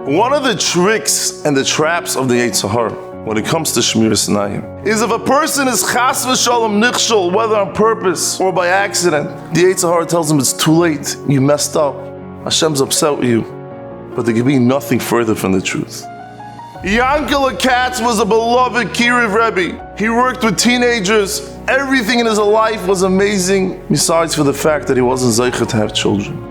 One of the tricks and the traps of the Yetzer Hara when it comes to Shmiras Einayim is if a person is chas v'shalom nichshol, whether on purpose or by accident, the Yetzer Hara tells him it's too late, you messed up, Hashem's upset with you. But there can be nothing further from the truth. Yankele Katz was a beloved Kiruv Rabbi. He worked with teenagers. Everything in his life was amazing, besides for the fact that he wasn't zeicha to have children.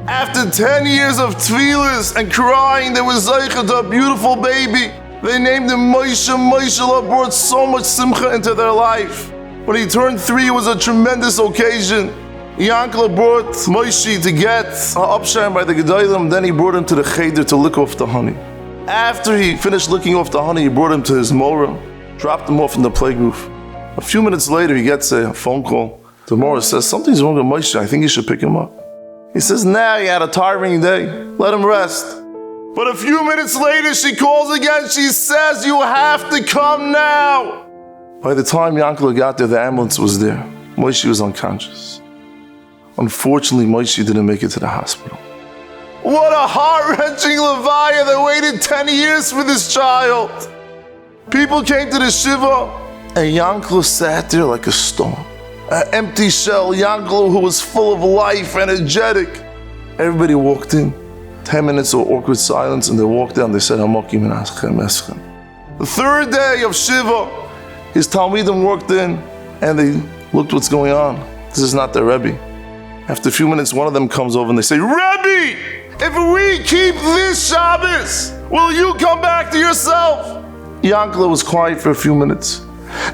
After 10 years of tefillas and crying, they were zeicha to a beautiful baby. They named him Moishele. Moishele brought so much simcha into their life. When he turned 3, it was a tremendous occasion. Yankele brought Moishele to get upsharim by the Gedolim. Then he brought him to the cheder to lick off the honey. After he finished licking off the honey, he brought him to his Mora, dropped him off in the plague roof. A few minutes later, he gets a phone call. The Mora says, something's wrong with Moishele. I think you should pick him up. He says, nah, he had a tiring day. Let him rest. But a few minutes later, she calls again. She says, you have to come now. By the time Yankele got there, the ambulance was there. Moishele was unconscious. Unfortunately, Moishele didn't make it to the hospital. What a heart-wrenching levaya that waited 10 years for this child. People came to the shiva, and Yankele sat there like a stone. An empty shell, Yankele who was full of life, energetic. Everybody walked in. 10 minutes of awkward silence, and they walked out and they said, Hamokim and Aschem Eschem. The third day of Shiva, his Talmidim walked in, and they looked what's going on. This is not their Rebbe. After a few minutes, one of them comes over and they say, Rebbe, if we keep this Shabbos, will you come back to yourself? Yankele was quiet for a few minutes.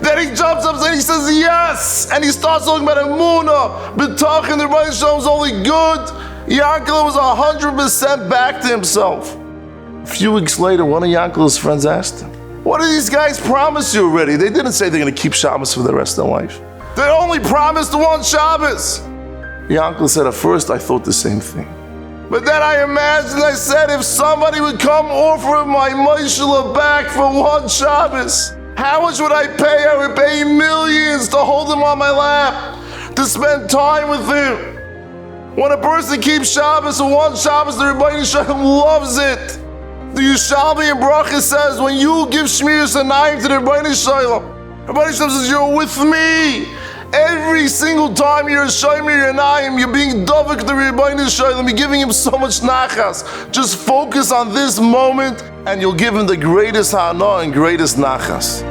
Then he jumps up and he says, yes! And he starts talking about Emunah, B'tach, and the Rabbi Shalom was only good. Yankele was 100% back to himself. A few weeks later, one of Yankele's friends asked him, what did these guys promise you already? They didn't say they're going to keep Shabbos for the rest of their life. They only promised one Shabbos. Yankele said, at first I thought the same thing. But then I imagined, I said, if somebody would come offer my Moishele back for one Shabbos, how much would I pay? I would pay millions to hold him on my lap, to spend time with him. When a person keeps Shabbos or one Shabbos, the Rabbi Shalom loves it. The Yushalmi in Bracha says, when you give Shmiras Einayim to the Rabbi Shalom, Rabbi Shalom says, you're with me. Every single time you're Shomer Einayim, you're being Dovek to the Rabbi Shalom, you're giving him so much nachas. Just focus on this moment, and you'll give him the greatest ha'ana and greatest nachas.